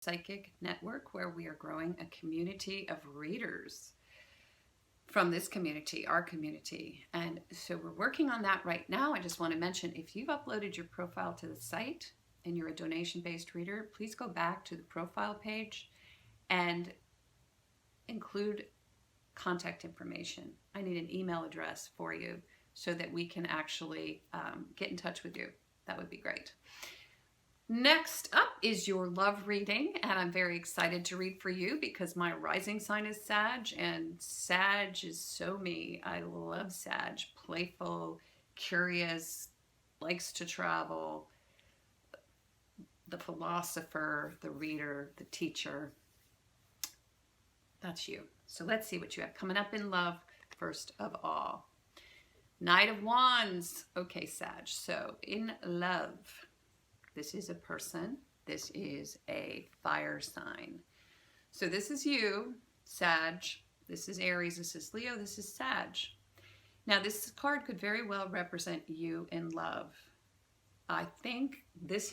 Psychic Network, where we are growing a community of readers from this community, our community. And so we're working on that right now. I just want to mention, if you've uploaded your profile to the site and you're a donation-based reader, please go back to the profile page and include contact information. I need an email address for you so that we can actually get in touch with you. That would be great. Next up is your love reading, and I'm very excited to read for you because my rising sign is Sag, and Sag is so me. I love Sag. Playful, curious, likes to travel, the philosopher, the reader, the teacher. That's you. So let's see what you have coming up in love first of all. Knight of Wands. Okay, Sag. So in love, this is a person. This is a fire sign. So this is you, Sag. This is Aries. This is Leo. This is Sag. Now this card could very well represent you in love. I think this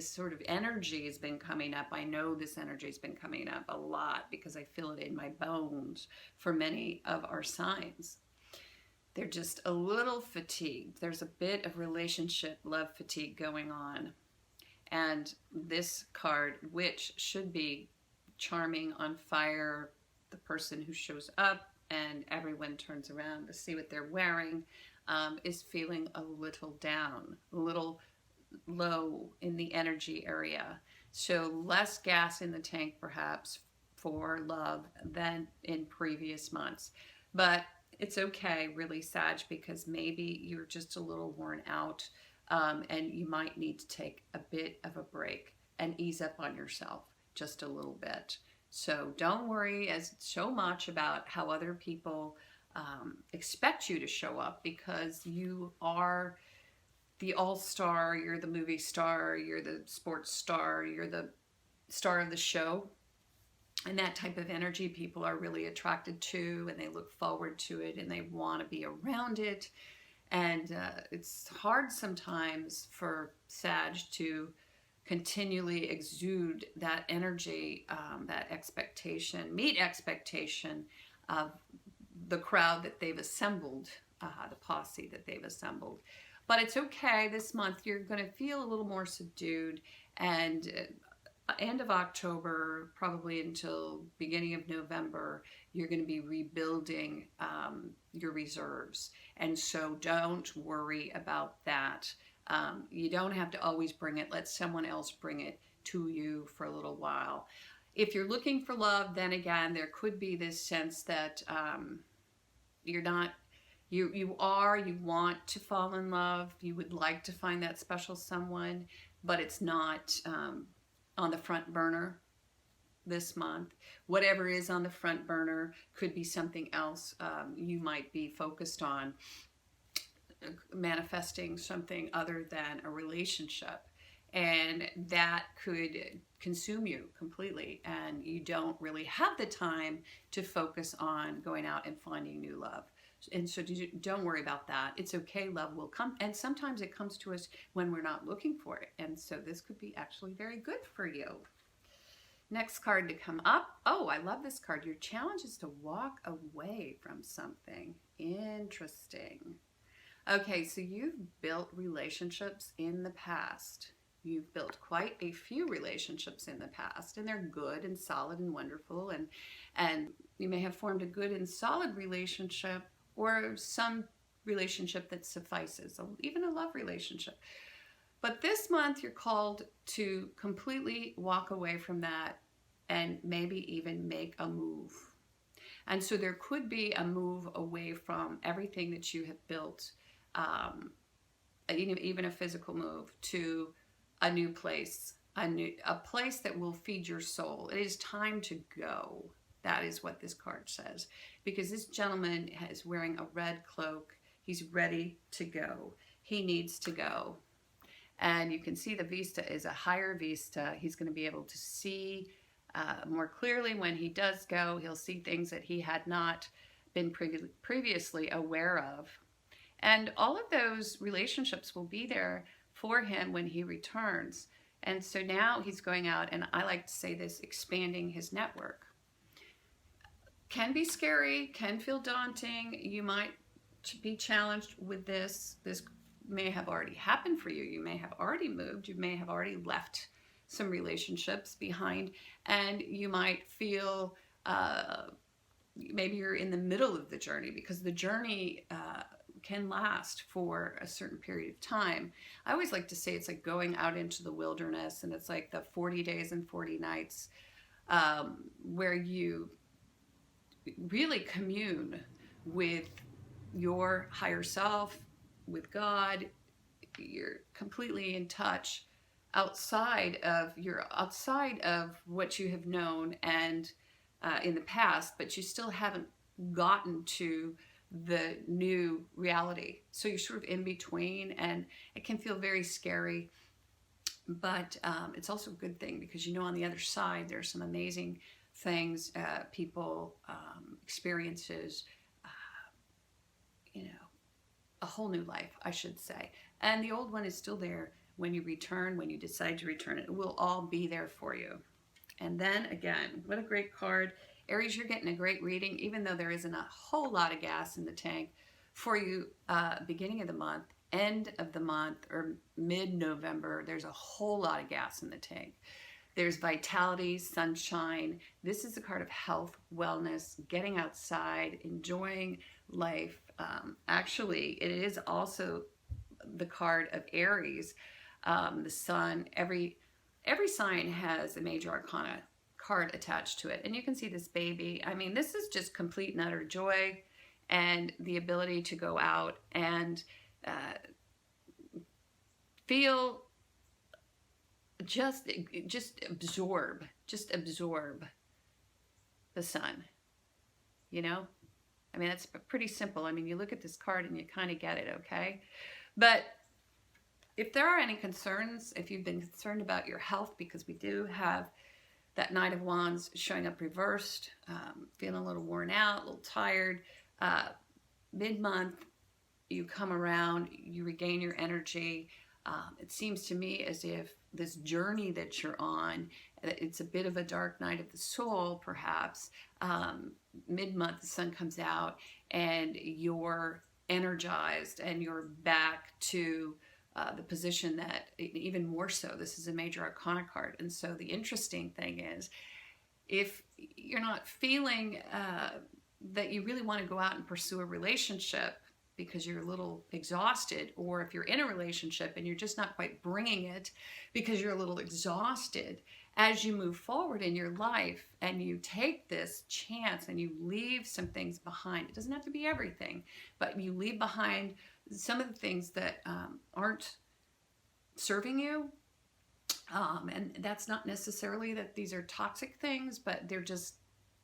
sort of energy has been coming up. I know this energy has been coming up a lot because I feel it in my bones for many of our signs. They're just a little fatigued. There's a bit of relationship love fatigue going on. And this card, which should be charming, on fire, the person who shows up and everyone turns around to see what they're wearing, is feeling a little down, a little low in the energy area. So less gas in the tank perhaps for love than in previous months. But it's okay, really, Sag, because maybe you're just a little worn out. And you might need to take a bit of a break and ease up on yourself just a little bit. So don't worry so much about how other people expect you to show up, because you are the all-star, you're the movie star, you're the sports star, you're the star of the show. And that type of energy people are really attracted to, and they look forward to it, and they want to be around it. And it's hard sometimes for Sag to continually exude that energy, that expectation, meet expectation of the crowd that they've assembled, the posse that they've assembled. But it's okay. This month you're going to feel a little more subdued, and end of October, probably until beginning of November, you're going to be rebuilding your reserves. And so don't worry about that. You don't have to always bring it. Let someone else bring it to you for a little while. If you're looking for love, then again, there could be this sense that you want to fall in love. You would like to find that special someone, but it's not on the front burner this month. Whatever is on the front burner could be something else you might be focused on, manifesting something other than a relationship, and that could consume you completely, and you don't really have the time to focus on going out and finding new love. And so don't worry about that. It's okay. Love will come. And sometimes it comes to us when we're not looking for it. And so this could be actually very good for you. Next card to come up. Oh, I love this card. Your challenge is to walk away from something. Interesting. Okay, so you've built relationships in the past. You've built quite a few relationships in the past, and they're good and solid and wonderful. And you may have formed a good and solid relationship, or some relationship that suffices, even a love relationship. But this month you're called to completely walk away from that and maybe even make a move. And so there could be a move away from everything that you have built, even a physical move, to a new place, a place that will feed your soul. It is time to go. That is what this card says, because this gentleman is wearing a red cloak. He's ready to go. He needs to go. And you can see the vista is a higher vista. He's going to be able to see more clearly when he does go. He'll see things that he had not been previously aware of. And all of those relationships will be there for him when he returns. And so now he's going out, and I like to say this, expanding his network. Can be scary, can feel daunting. You might be challenged with this. This may have already happened for you. You may have already moved. You may have already left some relationships behind, and you might feel maybe you're in the middle of the journey, because the journey can last for a certain period of time. I always like to say it's like going out into the wilderness, and it's like the 40 days and 40 nights where you really commune with your higher self, with God. You're completely in touch outside of what you have known and in the past, but you still haven't gotten to the new reality. So you're sort of in between, and it can feel very scary, but it's also a good thing, because you know on the other side there's some amazing things, people, experiences, you know, a whole new life, I should say. And the old one is still there when you return, when you decide to return. It will all be there for you. And then again, what a great card. Aries, you're getting a great reading, even though there isn't a whole lot of gas in the tank for you. Beginning of the month, end of the month, or mid-November, there's a whole lot of gas in the tank. There's vitality, sunshine. This is a card of health, wellness, getting outside, enjoying life. Actually, it is also the card of Aries, the sun. Every sign has a major arcana card attached to it. And you can see this baby. I mean, this is just complete and utter joy, and the ability to go out and feel, just absorb the sun, you know? I mean, that's pretty simple. I mean, you look at this card and you kind of get it, okay? But if there are any concerns, if you've been concerned about your health, because we do have that Knight of Wands showing up reversed, feeling a little worn out, a little tired, mid-month, you come around, you regain your energy. It seems to me as if this journey that you're on, it's a bit of a dark night of the soul, perhaps. Mid-month, the sun comes out and you're energized and you're back to the position that, even more so, this is a major arcana card. And so the interesting thing is, if you're not feeling that you really want to go out and pursue a relationship because you're a little exhausted, or if you're in a relationship and you're just not quite bringing it because you're a little exhausted, as you move forward in your life and you take this chance and you leave some things behind, it doesn't have to be everything, but you leave behind some of the things that aren't serving you. And that's not necessarily that these are toxic things, but they're just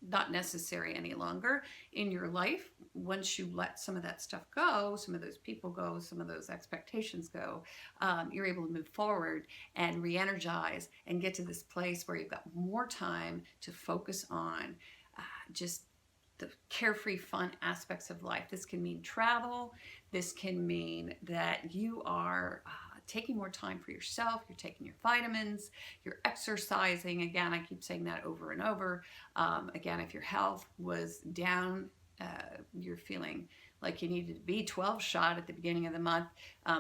not necessary any longer in your life. Once you let some of that stuff go, some of those people go, some of those expectations go, you're able to move forward and re-energize and get to this place where you've got more time to focus on just the carefree, fun aspects of life. This can mean travel. This can mean that you are taking more time for yourself, you're taking your vitamins, you're exercising. Again, I keep saying that over and over. Again, if your health was down, you're feeling like you needed a B12 shot at the beginning of the month,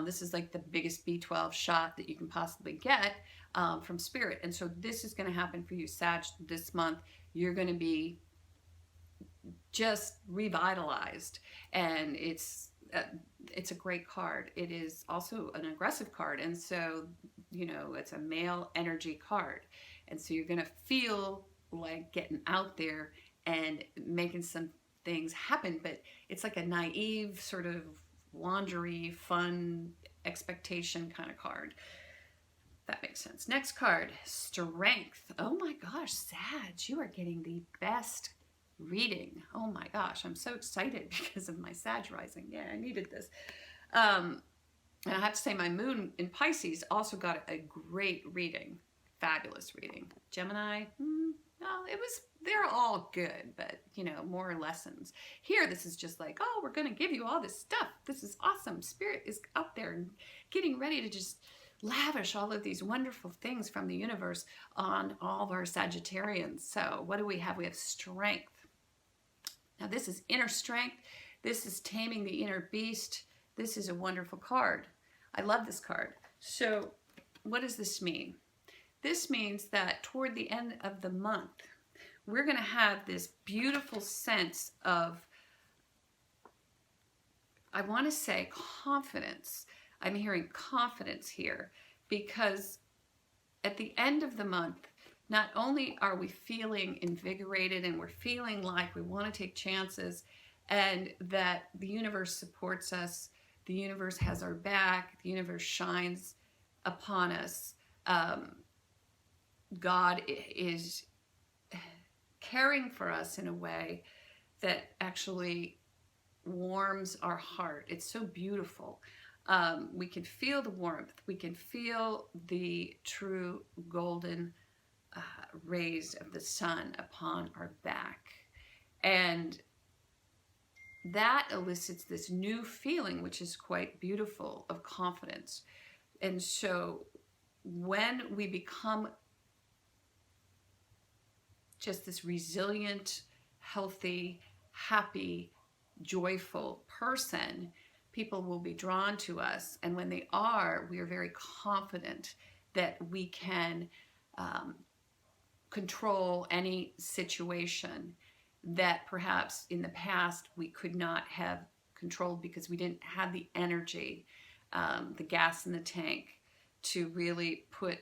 this is like the biggest B12 shot that you can possibly get from Spirit. And so this is going to happen for you, Sag, this month. You're going to be just revitalized, and it's a great card. It is also an aggressive card, and so, you know, it's a male energy card, and so you're gonna feel like getting out there and making some things happen, but it's like a naive sort of wandery, fun expectation kind of card. That makes sense. Next card, Strength. Oh my gosh, Sag, you are getting the best reading. Oh my gosh, I'm so excited because of my Sag rising. Yeah, I needed this. And I have to say, my moon in Pisces also got a great reading. Fabulous reading. Gemini, no, they're all good, but, you know, more lessons. Here, this is just like, oh, we're going to give you all this stuff. This is awesome. Spirit is out there and getting ready to just lavish all of these wonderful things from the universe on all of our Sagittarians. So what do we have? We have strength. Now this is inner strength. This is taming the inner beast. This is a wonderful card. I love this card. So what does this mean? This means that toward the end of the month, we're going to have this beautiful sense of, I want to say, confidence. I'm hearing confidence here, because at the end of the month, not only are we feeling invigorated and we're feeling like we want to take chances and that the universe supports us, the universe has our back, the universe shines upon us. God is caring for us in a way that actually warms our heart. It's so beautiful. We can feel the warmth. We can feel the true golden rays of the sun upon our back. And that elicits this new feeling, which is quite beautiful, of confidence. And so when we become just this resilient, healthy, happy, joyful person, people will be drawn to us. And when they are, we are very confident that we can control any situation that perhaps in the past we could not have controlled because we didn't have the energy, the gas in the tank to really put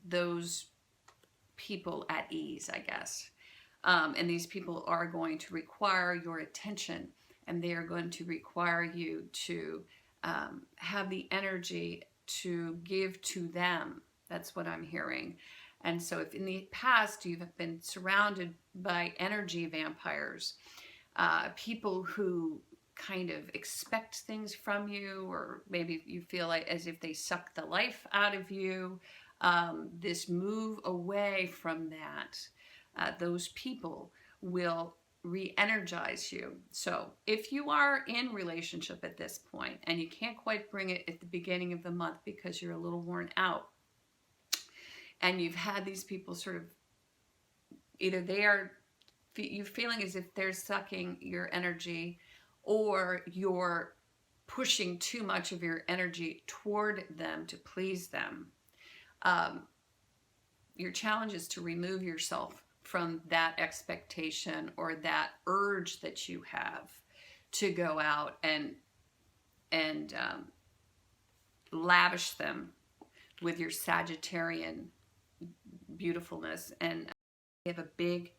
those people at ease, I guess. And these people are going to require your attention, and they are going to require you to have the energy to give to them. That's what I'm hearing. And so if in the past you've been surrounded by energy vampires, people who kind of expect things from you, or maybe you feel like as if they suck the life out of you, this move away from that, those people will re-energize you. So if you are in relationship at this point and you can't quite bring it at the beginning of the month because you're a little worn out, and you've had these people sort of, either you're feeling as if they're sucking your energy, or you're pushing too much of your energy toward them to please them. Your challenge is to remove yourself from that expectation or that urge that you have to go out and lavish them with your Sagittarian beautifulness. And we have a big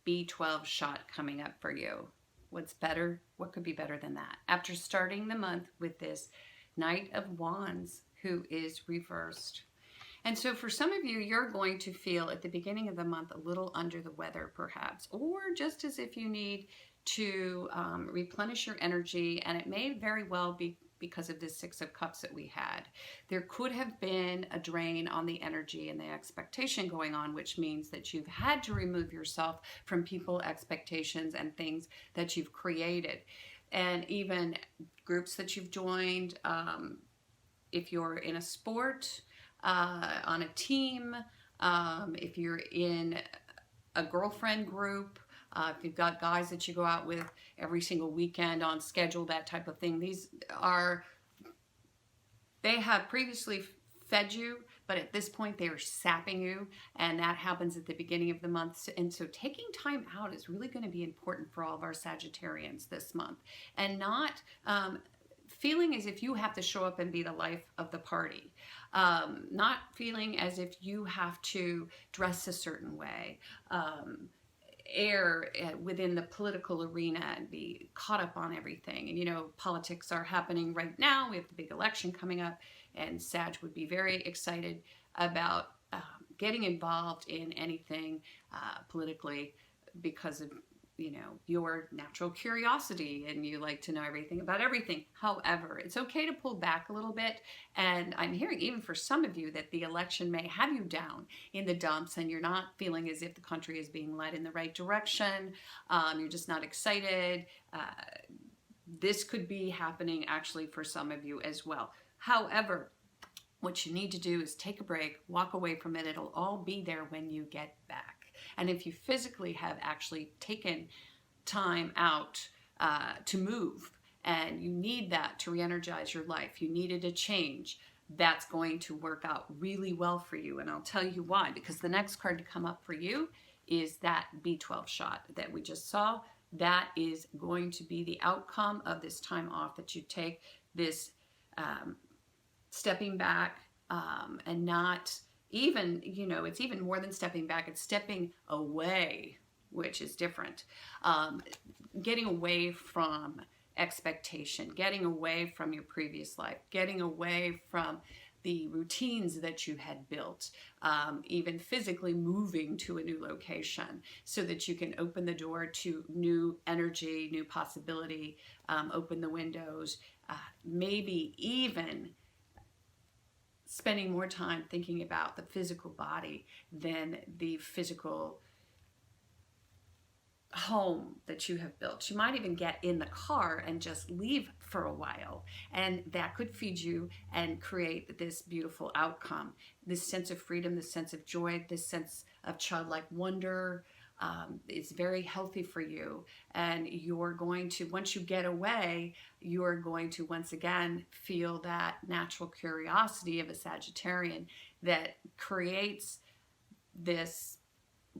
B12 shot coming up for you. What's better? What could be better than that? After starting the month with this Knight of Wands, who is reversed. And so for some of you, you're going to feel at the beginning of the month a little under the weather perhaps, or just as if you need to replenish your energy. And it may very well be because of this Six of Cups that we had. There could have been a drain on the energy and the expectation going on, which means that you've had to remove yourself from people, expectations, and things that you've created. And even groups that you've joined, if you're in a sport, on a team, if you're in a girlfriend group, if you've got guys that you go out with every single weekend on schedule, that type of thing. They have previously fed you, but at this point they are sapping you, and that happens at the beginning of the month. And so taking time out is really going to be important for all of our Sagittarians this month, and not feeling as if you have to show up and be the life of the party. Not feeling as if you have to dress a certain way, air within the political arena and be caught up on everything. And you know, politics are happening right now. We have the big election coming up, and Sag would be very excited about getting involved in anything politically because of, you know, your natural curiosity and you like to know everything about everything. However, it's okay to pull back a little bit. And I'm hearing even for some of you that the election may have you down in the dumps and you're not feeling as if the country is being led in the right direction. You're just not excited. This could be happening actually for some of you as well. However, what you need to do is take a break, walk away from it. It'll all be there when you get back. And if you physically have actually taken time out to move, and you need that to re-energize your life, you needed a change, that's going to work out really well for you. And I'll tell you why, because the next card to come up for you is that B12 shot that we just saw. That is going to be the outcome of this time off that you take, this stepping back, and not even, you know, it's even more than stepping back, it's stepping away, which is different. Getting away from expectation, getting away from your previous life, getting away from the routines that you had built, even physically moving to a new location so that you can open the door to new energy, new possibility, open the windows, maybe even spending more time thinking about the physical body than the physical home that you have built. You might even get in the car and just leave for a while, and that could feed you and create this beautiful outcome, this sense of freedom, this sense of joy, this sense of childlike wonder. It's very healthy for you, and you're going to, once you get away, you're going to once again feel that natural curiosity of a Sagittarian that creates this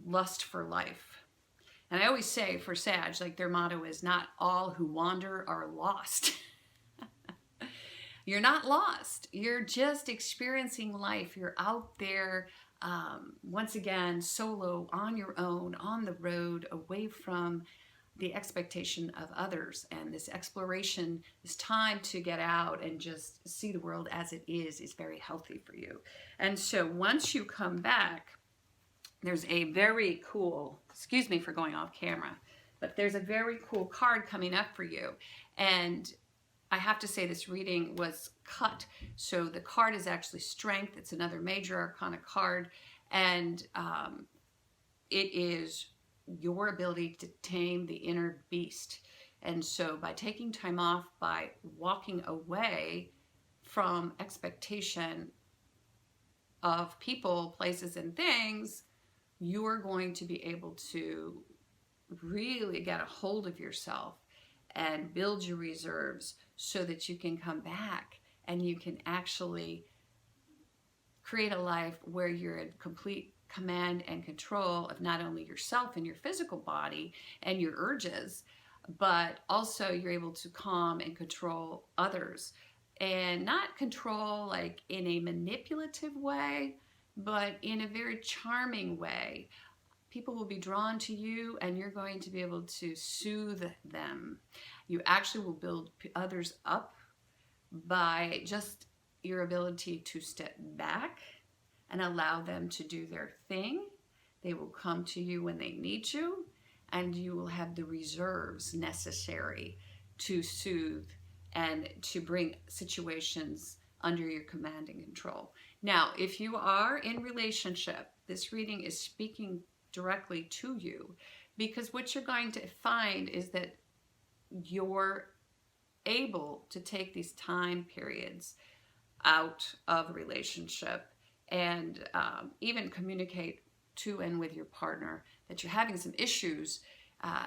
lust for life. And I always say for Sag, like, their motto is, not all who wander are lost. You're not lost. You're just experiencing life. You're out there, once again, solo, on your own, on the road, away from the expectation of others. And this exploration, this time to get out and just see the world as it is very healthy for you. And so once you come back, there's a very cool, excuse me for going off camera, but there's a very cool card coming up for you. And I have to say this reading was cut. So the card is actually Strength. It's another major arcana card. And it is your ability to tame the inner beast. And so by taking time off, by walking away from expectation of people, places, and things, you're going to be able to really get a hold of yourself and build your reserves so that you can come back and you can actually create a life where you're in complete command and control of not only yourself and your physical body and your urges, but also you're able to calm and control others. And not control like in a manipulative way, but in a very charming way. People will be drawn to you and you're going to be able to soothe them. You actually will build others up by just your ability to step back and allow them to do their thing. They will come to you when they need you, and you will have the reserves necessary to soothe and to bring situations under your command and control. Now, if you are in relationship, this reading is speaking directly to you, because what you're going to find is that you're able to take these time periods out of a relationship and even communicate to and with your partner that you're having some issues,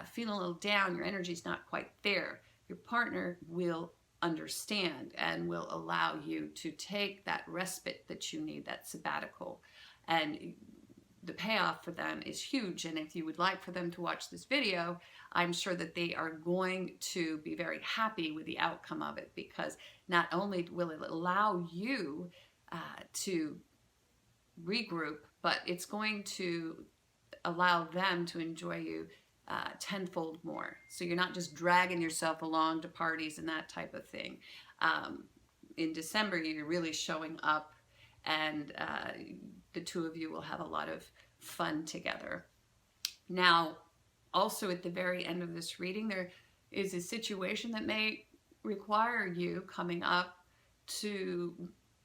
feeling a little down, your energy's not quite there. Your partner will understand and will allow you to take that respite that you need, that sabbatical. And the payoff for them is huge. And if you would like for them to watch this video, I'm sure that they are going to be very happy with the outcome of it, because not only will it allow you to regroup, but it's going to allow them to enjoy you tenfold more. So you're not just dragging yourself along to parties and that type of thing. In December, you're really showing up, and the two of you will have a lot of fun together. Now, also at the very end of this reading, there is a situation that may require you coming up to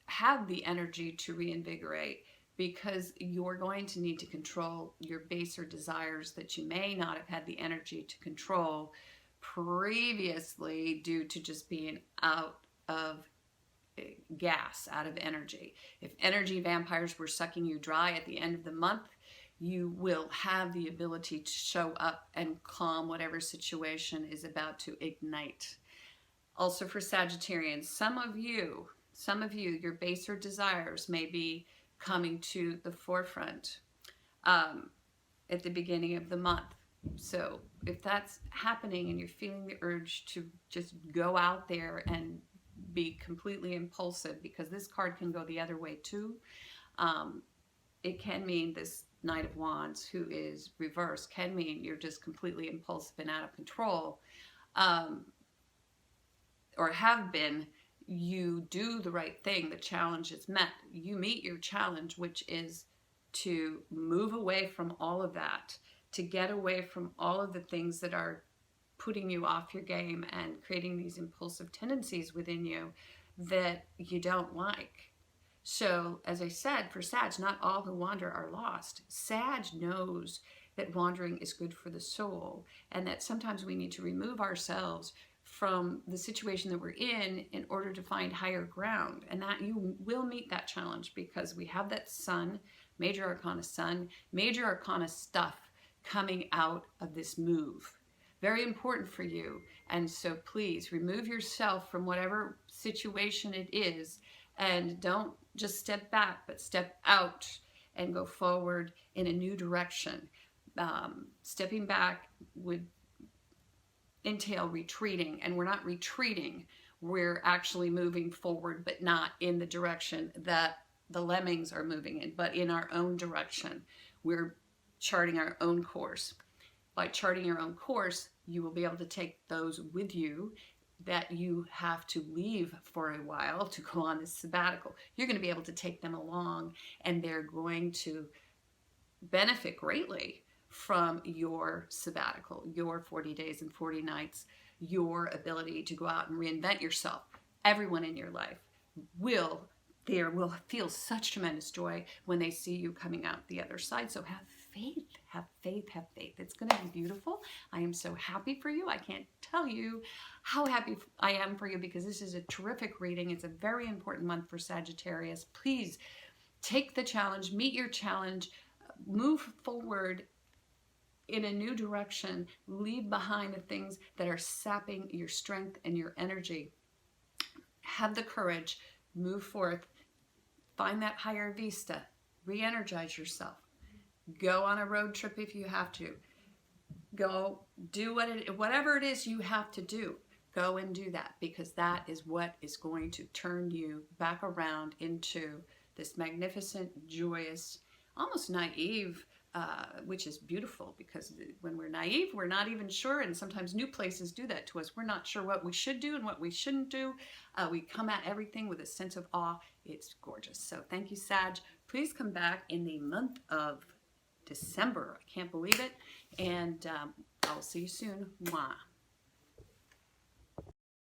have the energy to reinvigorate, because you're going to need to control your baser desires that you may not have had the energy to control previously due to just being out of gas, out of energy. If energy vampires were sucking you dry at the end of the month, you will have the ability to show up and calm whatever situation is about to ignite. Also for Sagittarians, some of you, your baser desires may be coming to the forefront at the beginning of the month. So if that's happening and you're feeling the urge to just go out there and be completely impulsive, because this card can go the other way too, it can mean this Knight of Wands, who is reversed, can mean you're just completely impulsive and out of control, or have been. You do the right thing, the challenge is met. You meet your challenge, which is to move away from all of that, to get away from all of the things that are putting you off your game and creating these impulsive tendencies within you that you don't like. So, as I said, for Sag, not all who wander are lost. Sag knows that wandering is good for the soul, and that sometimes we need to remove ourselves from the situation that we're in order to find higher ground. And that you will meet that challenge, because we have that sun, major arcana stuff coming out of this move. Very important for you. And so please remove yourself from whatever situation it is, and don't just step back, but step out and go forward in a new direction. Stepping back would entail retreating, and we're not retreating. We're actually moving forward, but not in the direction that the lemmings are moving in, but in our own direction. We're charting our own course. By charting your own course, you will be able to take those with you that you have to leave for a while to go on this sabbatical. You're going to be able to take them along, and they're going to benefit greatly from your sabbatical, your 40 days and 40 nights, your ability to go out and reinvent yourself. Everyone in your life will feel such tremendous joy when they see you coming out the other side. So have faith, have faith, have faith. It's going to be beautiful. I am so happy for you. I can't tell you how happy I am for you, because this is a terrific reading. It's a very important month for Sagittarius. Please take the challenge, meet your challenge, move forward in a new direction, leave behind the things that are sapping your strength and your energy. Have the courage, move forth, find that higher vista, re-energize yourself. Go on a road trip if you have to. Go do whatever it is you have to do. Go and do that, because that is what is going to turn you back around into this magnificent, joyous, almost naive, which is beautiful, because when we're naive, we're not even sure, and sometimes new places do that to us. We're not sure what we should do and what we shouldn't do. We come at everything with a sense of awe. It's gorgeous. So thank you, Sag. Please come back in the month of December. I can't believe it. And I'll see you soon. Mwah.